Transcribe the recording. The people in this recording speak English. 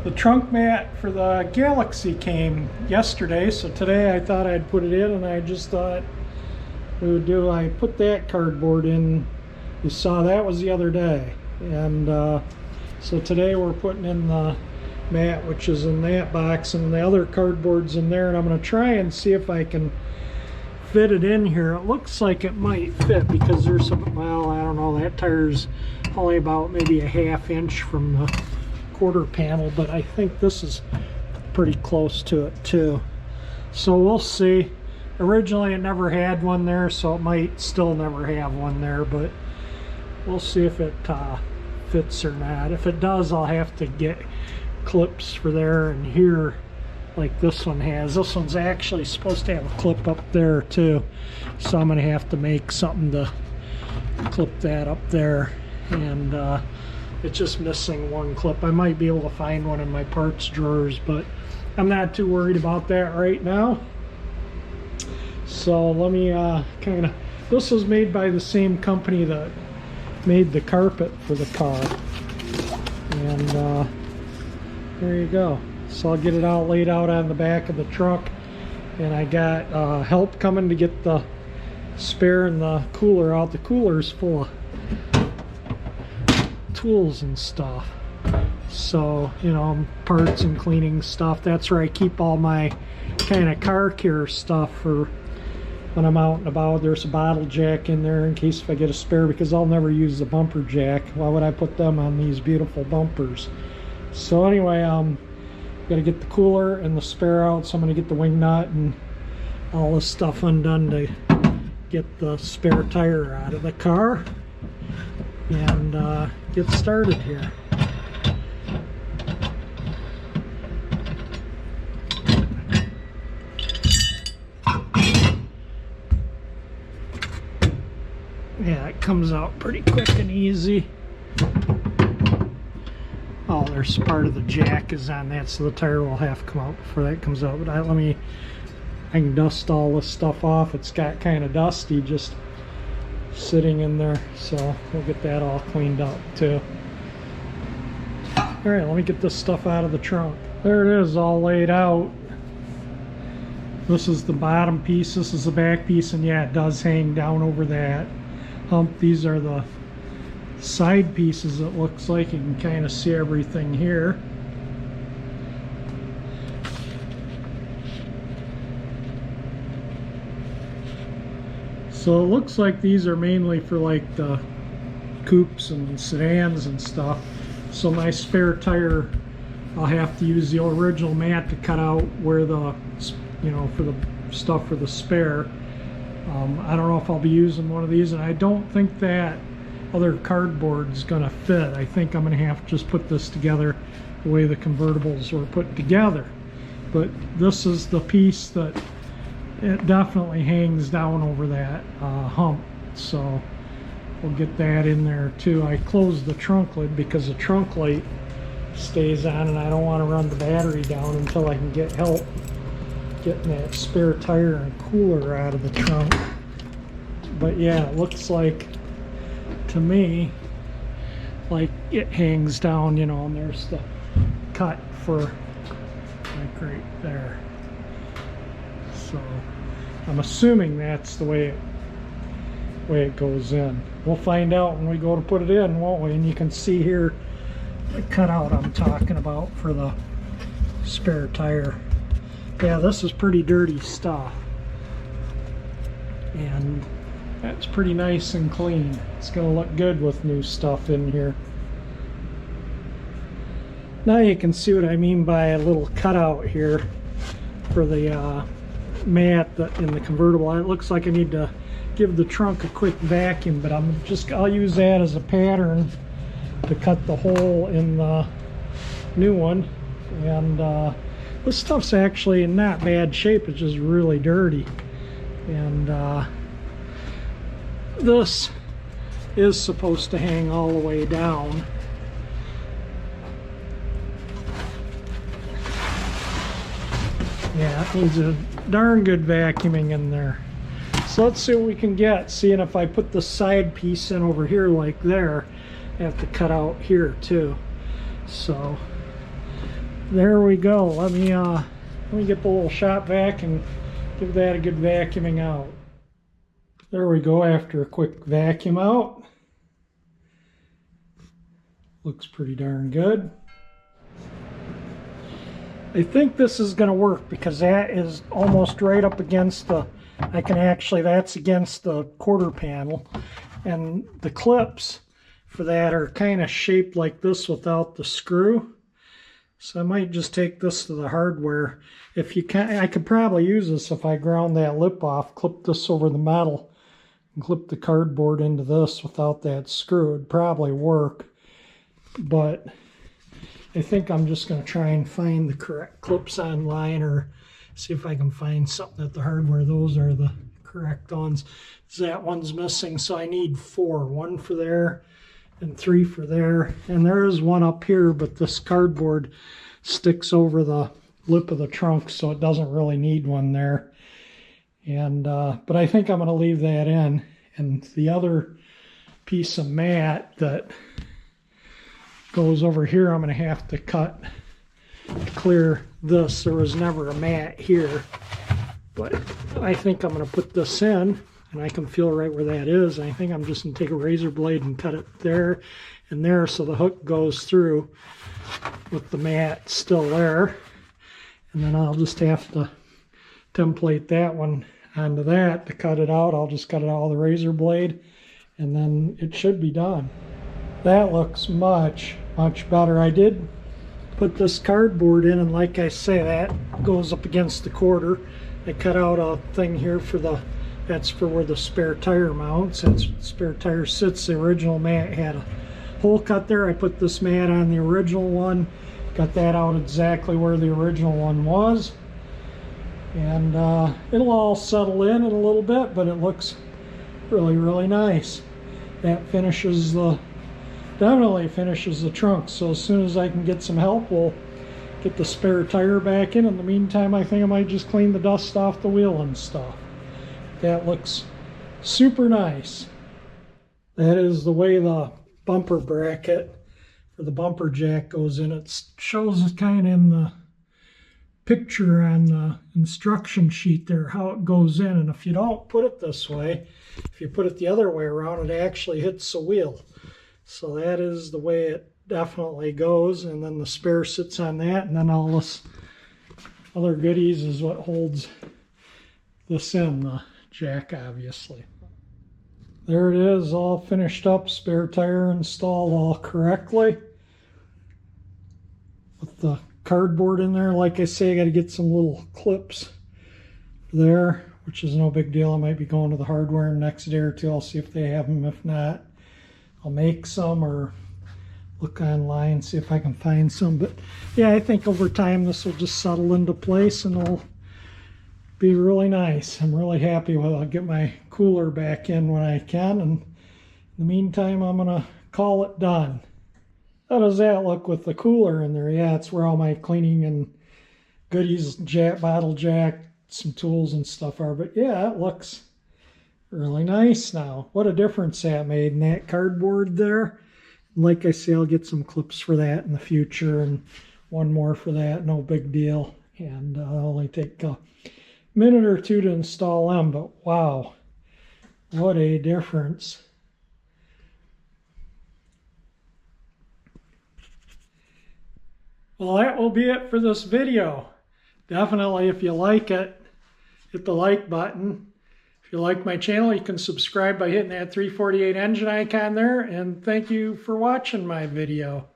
The trunk mat for the Galaxie came yesterday, so today I thought I'd put it in, and I just thought we would do, I put that cardboard in. You saw that was the other day, and so today we're putting in the mat, which is in that box, and the other cardboard's in there, and I'm going to try and see if I can fit it in here. It looks like it might fit because there's some, well, I don't know, that tire's only about maybe a ½ inch from the quarter panel, but I think this is pretty close to it too, so we'll see. Originally it never had one there, so it might still never have one there, but we'll see if it fits or not. If it does, I'll have to get clips for there and here like this one has. This one's actually supposed to have a clip up there too, so I'm gonna have to make something to clip that up there, and it's just missing one clip. I might be able to find one in my parts drawers, but I'm not too worried about that right now. So let me kind of, this was made by the same company that made the carpet for the car, and there you go. So I'll get it all laid out on the back of the truck, and I got help coming to get the spare and the cooler out. The cooler's full of tools and stuff, so you know, parts and cleaning stuff. That's where I keep all my kind of car care stuff for when I'm out and about. There's a bottle jack in there in case if I get a spare, because I'll never use the bumper jack. Why would I put them on these beautiful bumpers? So anyway, gotta get the cooler and the spare out, so I'm gonna get the wing nut and all this stuff undone to get the spare tire out of the car and get started here. Yeah, it comes out pretty quick and easy. Oh, there's part of the jack is on that, so the tire will have to come out before that comes out. But I can dust all this stuff off. It's got kind of dusty just sitting in there, so we'll get that all cleaned up too. All right, let me get this stuff out of the trunk. There it is, all laid out. This is the bottom piece, this is the back piece, and yeah, it does hang down over that hump. These are the side pieces, it looks like. You can kind of see everything here. So it looks like these are mainly for like the coupes and sedans and stuff. So my spare tire, I'll have to use the original mat to cut out where the, you know, for the stuff for the spare. I don't know if I'll be using one of these, and I don't think that other cardboard's gonna fit. I think I'm gonna have to just put this together the way the convertibles were put together. But this is the piece that it definitely hangs down over that hump, so we'll get that in there too. I closed the trunk lid because the trunk light stays on, and I don't want to run the battery down until I can get help getting that spare tire and cooler out of the trunk. But yeah, it looks like to me like it hangs down, you know, and there's the cut for like right there. So I'm assuming that's the way it goes in. We'll find out when we go to put it in, won't we? And you can see here the cutout I'm talking about for the spare tire. Yeah, this is pretty dirty stuff, and that's pretty nice and clean. It's gonna look good with new stuff in here. Now you can see what I mean by a little cutout here for the mat in the convertible. It looks like I need to give the trunk a quick vacuum, but I'll use that as a pattern to cut the hole in the new one. And this stuff's actually in not bad shape, it's just really dirty. And this is supposed to hang all the way down. Yeah, it needs a darn good vacuuming in there. So let's see what we can get. Seeing if I put the side piece in over here like there, I have to cut out here too. So There we go. Let me get the little shop vac and give that a good vacuuming out. There we go after a quick vacuum out. Looks pretty darn good. I think this is going to work because that is almost right up against the, that's against the quarter panel. And the clips for that are kind of shaped like this without the screw. So I might just take this to the hardware. If you can, I could probably use this if I ground that lip off, clip this over the metal, and clip the cardboard into this without that screw. It'd probably work. But I think I'm just going to try and find the correct clips online, or see if I can find something at the hardware. Those are the correct ones. That one's missing, so I need 4. 1 for there and 3 for there. And there is one up here, but this cardboard sticks over the lip of the trunk, so it doesn't really need one there. And but I think I'm going to leave that in. And the other piece of mat that goes over here, I'm going to have to cut to clear this. There was never a mat here, but I think I'm going to put this in, and I can feel right where that is. I think I'm just going to take a razor blade and cut it there and there so the hook goes through with the mat still there. And then I'll just have to template that one onto that to cut it out. I'll just cut it out with a razor blade, and then it should be done. That looks much better. I did put this cardboard in, and like I say, that goes up against the quarter. I cut out a thing here for that's for where the spare tire mounts. That's where the spare tire sits. The original mat had a hole cut there. I put this mat on the original one, got that out exactly where the original one was. And it'll all settle in a little bit, but it looks really nice. That finishes definitely finishes the trunk. So as soon as I can get some help, we'll get the spare tire back in. In the meantime, I think I might just clean the dust off the wheel and stuff. That looks super nice. That is the way the bumper bracket for the bumper jack goes in. It shows it kind of in the picture on the instruction sheet there how it goes in. And if you don't put it this way, if you put it the other way around, it actually hits the wheel. So that is the way it definitely goes. And then the spare sits on that, and then all this other goodies is what holds this in, the jack, obviously. There it is, all finished up, spare tire installed all correctly. With the cardboard in there, like I say, I got to get some little clips there, which is no big deal. I might be going to the hardware in the next day or two. I'll see if they have them. If not, I'll make some or look online, see if I can find some. But yeah, I think over time this will just settle into place and it'll be really nice. I'm really happy with it. I'll get my cooler back in when I can, and in the meantime I'm gonna call it done. How does that look with the cooler in there? Yeah, it's where all my cleaning and goodies, bottle jack, some tools and stuff are. But yeah, it looks really nice now. What a difference that made in that cardboard there. Like I say, I'll get some clips for that in the future, and one more for that, no big deal. And it'll only take a minute or two to install them, but wow, what a difference. Well, that will be it for this video. Definitely, if you like it, hit the like button. If you like my channel, you can subscribe by hitting that 348 engine icon there. And thank you for watching my video.